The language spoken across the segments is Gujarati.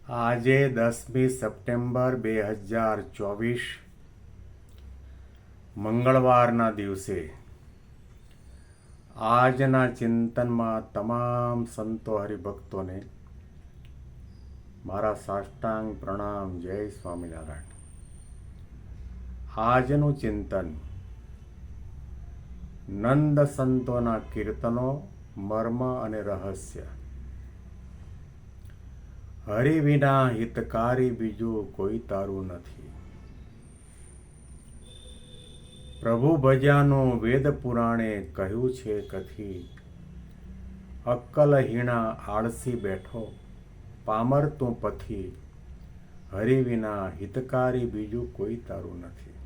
આજે 10મી સપ્ટેમ્બર 2024 મંગળવારના દિવસે આજના ચિંતનમાં તમામ સંતો હરિભક્તોને મારા સાષ્ટાંગ પ્રણામ. જય સ્વામિનારાયણ. આજનું ચિંતન નંદ સંતોના કીર્તનો, મર્મ અને રહસ્ય. હરિ વિના હિતકારી બીજું કોઈ તારું નથી. પ્રભુ ભજ્યાનું વેદ પુરાણે કહ્યું છે કથી. અક્કલહીણા આળસી બેઠો પામર તું પથી. હરિ વિના હિતકારી બીજું કોઈ તારું નથી.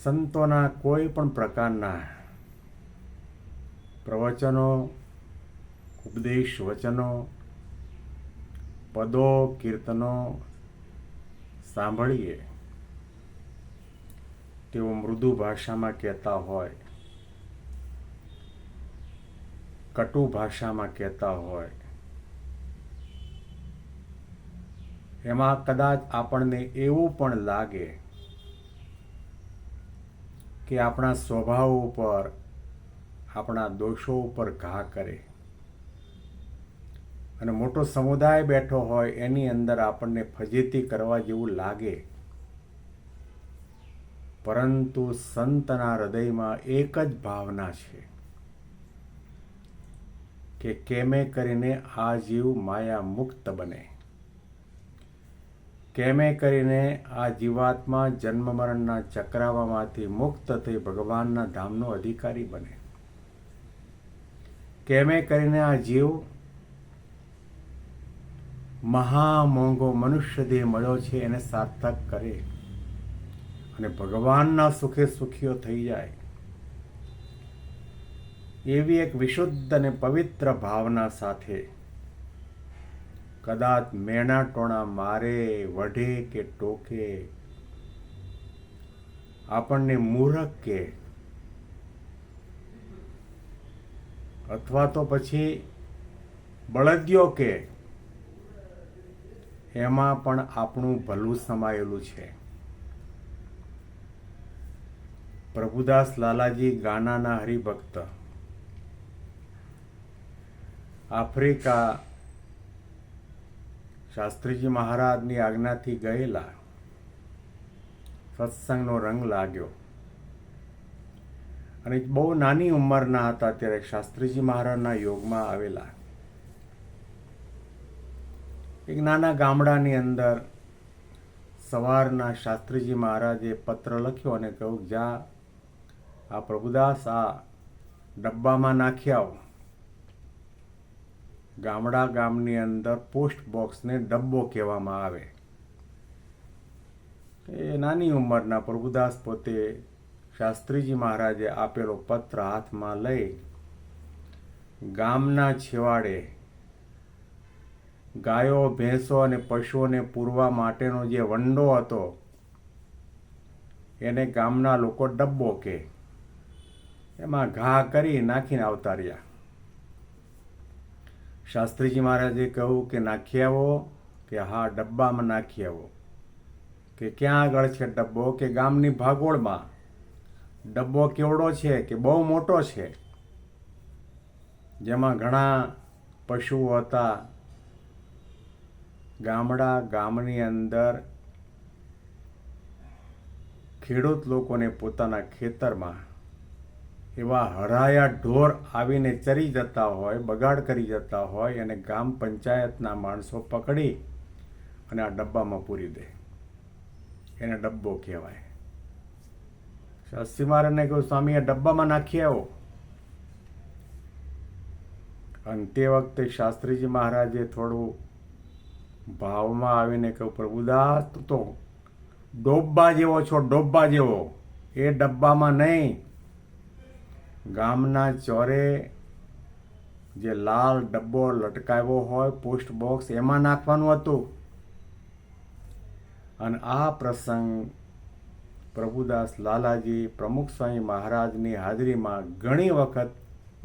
સંતોના કોઈ પણ પ્રકારના પ્રવચનો, ઉપદેશ વચનો, પદો, કીર્તનો સાંભળીએ તેઓ મૃદુ ભાષામાં કહેતા હોય, કટુ ભાષામાં કહેતા હોય, એમાં કદાચ આપણને એવું પણ લાગે કે આપણા સ્વભાવ ઉપર, આપણા દોષો ઉપર ઘા કરે. અને મોટો સમુદાય બેઠો હોય એની અંદર આપણને ફજેતી કરવા જેવું લાગે. પરંતુ સંતના હૃદયમાં એક જ ભાવના છે કે કેમે કરીને આ જીવ માયા મુક્ત બને, કેમે કરીને આ જીવાત્મા જન્મ મરણના ચક્રાવામાંથી મુક્ત થઈ ભગવાનના ધામનો અધિકારી બને, કેમે કરીને આ જીવ મહામોંઘો મનુષ્ય દેહ મળ્યો છે એને સાર્થક કરે અને ભગવાનના સુખે સુખીઓ થઈ જાય. એવી એક વિશુદ્ધ અને પવિત્ર ભાવના સાથે કદાચ મેણા ટોણા મારે, વઢે કે ટોકે, આપણને મૂર્ખ કે અથવા તો પછી બળદિયો કે, એમાં પણ આપણું ભલું સમાયેલું છે. પ્રભુદાસ લાલાજી ગાનાના હરિભક્ત આફ્રિકા શાસ્ત્રીજી મહારાજની આજ્ઞાથી ગયેલા. સત્સંગનો રંગ લાગ્યો અને બહુ નાની ઉંમરના હતા ત્યારે શાસ્ત્રીજી મહારાજના યોગમાં આવેલા. એક નાના ગામડાની અંદર સવારના શાસ્ત્રીજી મહારાજે પત્ર લખ્યો અને કહ્યું, જા આ પ્રભુદાસ આ ડબ્બામાં નાખી આવો. ગામની અંદર પોસ્ટ બોક્સને ડબ્બો કહેવામાં આવે. એ નાની ઉંમરના પ્રભુદાસ પોતે શાસ્ત્રીજી મહારાજે આપેલો પત્ર હાથમાં લઈ ગામના છેવાડે ગાયો, ભેંસો અને પશુઓને પૂરવા માટેનો જે વંડો હતો એને ગામના લોકો ડબ્બો કહે. એમાં ઘા કરી નાખીને આવતા રહ્યા. શાસ્ત્રીજી મહારાજે કહ્યું કે નાખી આવો, કે હા ડબ્બામાં નાખી આવો. કે ક્યાં આગળ છે ડબ્બો? કે ગામની ભાગોળમાં. ડબ્બો કેવડો છે? કે બહુ મોટો છે, જેમાં ઘણા પશુઓ હતા. ગામની અંદર ખેડૂત લોકોને પોતાના ખેતરમાં એવા હરાયા ઢોર આવીને ચરી જતા હોય, બગાડ કરી જતા હોય, અને ગામ પંચાયતના માણસો પકડી અને આ ડબ્બામાં પૂરી દે. એને ડબ્બો કહેવાય. શાસ્ત્રી મહારાજને કહ્યું, સ્વામી આ ડબ્બામાં નાખી આવો. અને તે વખતે શાસ્ત્રીજી મહારાજે થોડું ભાવમાં આવીને કહ્યું, પ્રભુદાસ તું તો ડોબ્બા જેવો છો, ડોબ્બા જેવો. એ ડબ્બામાં નહીં, ગામના ચોરે જે લાલ ડબ્બો લટકાવ્યો હોય પોસ્ટ બોક્સ એમાં નાખવાનું હતું. અને આ પ્રસંગ પ્રભુદાસ લાલાજી પ્રમુખ સ્વામી મહારાજની હાજરીમાં ઘણી વખત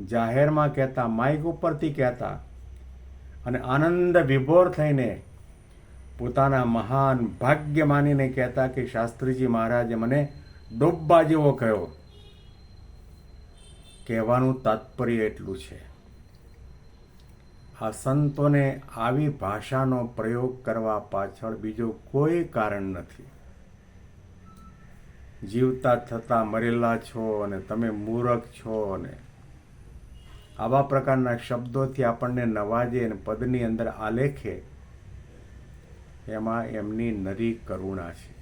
જાહેરમાં કહેતા, માઇક ઉપરથી કહેતા અને આનંદ વિભોર થઈને પોતાના મહાન ભાગ્ય માનીને કહેતા કે શાસ્ત્રીજી મહારાજે મને ડોબ્બા જેવો કહ્યો. કહેવાનું તાત્પર્ય એટલું છે, આ સંતોને આવી ભાષાનો પ્રયોગ કરવા પાછળ બીજું કોઈ કારણ નથી. જીવતા થતા મરેલા છો અને તમે મૂરખ છો અને આવા પ્રકારના શબ્દોથી આપણને નવાજે અને પદની અંદર આલેખે, એમાં એમની નરી કરુણા છે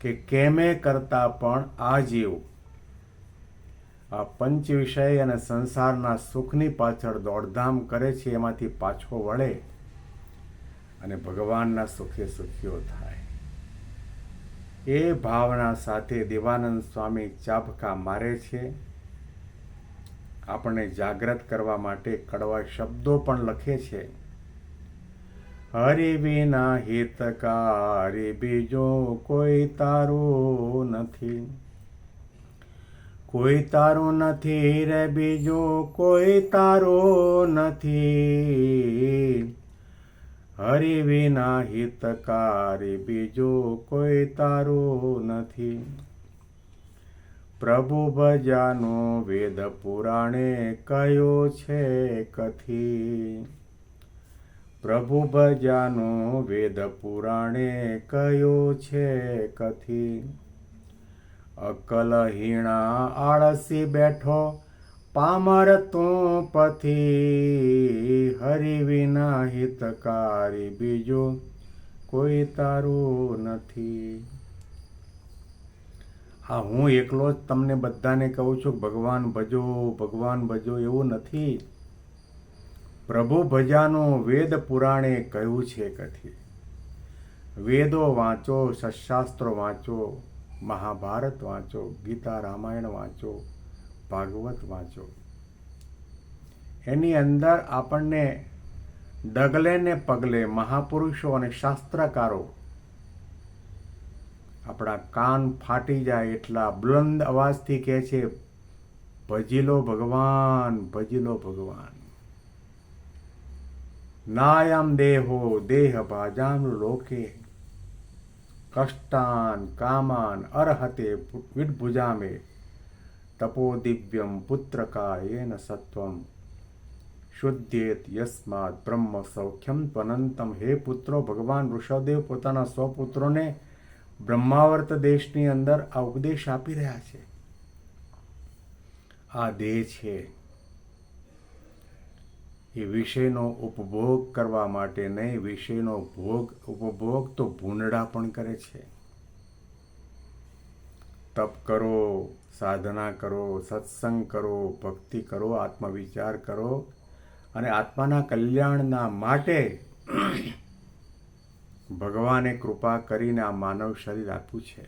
કે કેમે કરતા પણ આ જીવ આ પંચ વિષય અને સંસારના સુખની પાછળ દોડધામ કરે છે, એમાંથી પાછો વળે અને ભગવાનના સુખે સુખીઓ થાય. એ ભાવના સાથે દેવાનંદ સ્વામી ચાબખા મારે છે. આપણને જાગૃત કરવા માટે કડવા શબ્દો પણ લખે છે. હરિ વિના હિતકારી બીજો કોઈ તારો નથી, કોઈ તારો નથી રે બીજો કોઈ તારો નથી. હરિ વિના હિતકારી બીજો કોઈ તારો નથી. પ્રભુ ભજાનો વેદ પુરાણે કયો છે કથી. પ્રભુ ભજાનો વેદ પુરાણે કયો છે કથી. અકલહીણા આળસી બેઠો પામર તું પથી. હરિ વિના હિતકારી બીજો કોઈ તારું નથી. હા, હું એકલો જ તમને બધાને કહું છું ભગવાન ભજો ભગવાન ભજો, એવું નથી. પ્રભુ ભજાનું વેદ પુરાણે કહ્યું છે કથી. વેદો વાંચો, સત્શાસ્ત્રો વાંચો, મહાભારત વાંચો, ગીતા રામાયણ વાંચો, ભાગવત વાંચો. એની અંદર આપણને ડગલે ને પગલે મહાપુરુષો અને શાસ્ત્રકારો આપણા કાન ફાટી જાય એટલા બુલંદ અવાજથી કહે છે, ભજી લો ભગવાન, ભજી લો ભગવાન. નાયમ દેહો દેહ ભાજામ લોકે કષ્ટાન કામાન અર્હતે વિડભુજામે તપો દિવ્યમ પુત્રકાયેન સત્વમ શુદ્ધેત યસ્માદ બ્રહ્મ સૌખ્યમ ત્વનંતમ. હે પુત્રો, ભગવાન ઋષભદેવ પોતાના 100 પુત્રોને બ્રહ્માવર્ત દેશની અંદર આ ઉપદેશ આપી રહ્યા છે. આ દેહ છે એ વિષયનો ઉપભોગ કરવા માટે નહીં, વિષયનો ઉપભોગ તો ભૂંડડા પણ કરે છે. તપ કરો, સાધના કરો, સત્સંગ કરો, ભક્તિ કરો, આત્મવિચાર કરો અને આત્માના કલ્યાણના માટે ભગવાને કૃપા કરીને આ માનવ શરીર આપ્યું છે.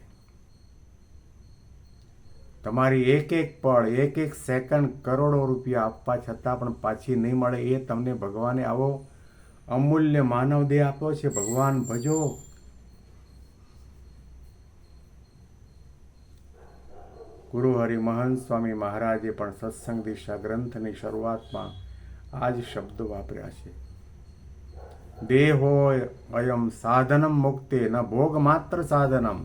તમારી એક એક પળ, એક એક સેકન્ડ કરોડો રૂપિયા આપવા છતાં પણ પાછી નહીં મળે, એ તમને ભગવાને આવો અમૂલ્ય માનવ દેહ આપ્યો છે. ભગવાન ભજો. ગુરુ હરિમહંત સ્વામી મહારાજે પણ સત્સંગ દિશા ગ્રંથની શરૂઆતમાં આ જ શબ્દો વાપર્યા છે. દેહો અયમ સાધનમ મુક્તે ન ભોગ માત્ર સાધનમ.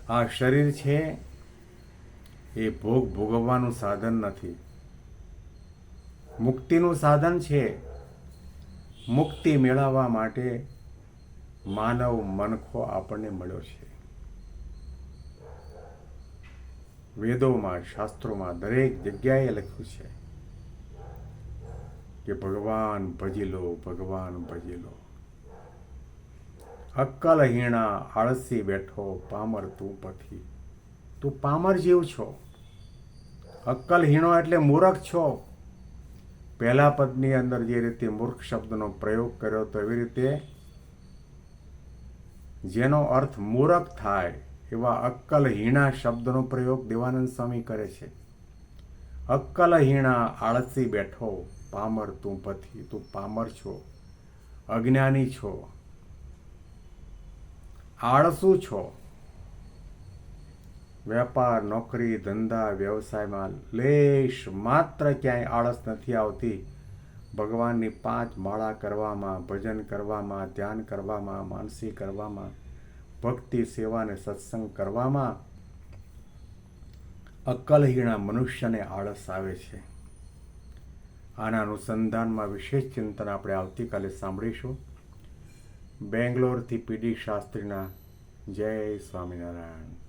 આ શરીર છે એ ભોગ ભોગવવાનું સાધન નથી, મુક્તિનું સાધન છે. મુક્તિ મેળવવા માટે માનવ મનખો આપણને મળ્યો છે. વેદોમાં, શાસ્ત્રોમાં દરેક જગ્યાએ લખ્યું છે કે ભગવાન ભજી લો, ભગવાન ભજી લો. અક્કલહીણા આળસી બેઠો પામર તું પથી. તું પામર જેવ છો. અક્કલહીણો એટલે મૂર્ખ છો. પહેલા પદની અંદર જે રીતે મૂર્ખ શબ્દનો પ્રયોગ કર્યો તો એવી રીતે જેનો અર્થ મૂર્ખ થાય એવા અક્કલહીણા શબ્દનો પ્રયોગ દેવાનંદ સ્વામી કરે છે. અક્કલહીણા આળસી બેઠો પામર તું પથી. તું પામર છો, અજ્ઞાની છો, આળસુ છો. વેપાર, નોકરી, ધંધા, વ્યવસાયમાં લેશ માત્ર ક્યાંય આળસ નથી આવતી. ભગવાનની 5 માળા કરવામાં, ભજન કરવામાં, ધ્યાન કરવામાં, માનસી કરવામાં, ભક્તિ સેવા અને સત્સંગ કરવામાં અક્કલહીણા મનુષ્યને આળસ આવે છે. આના અનુસંધાનમાં વિશેષ ચિંતન આપણે આવતીકાલે સાંભળીશું. બેંગ્લોરથી પીડી શાસ્ત્રીના જય સ્વામિનારાયણ.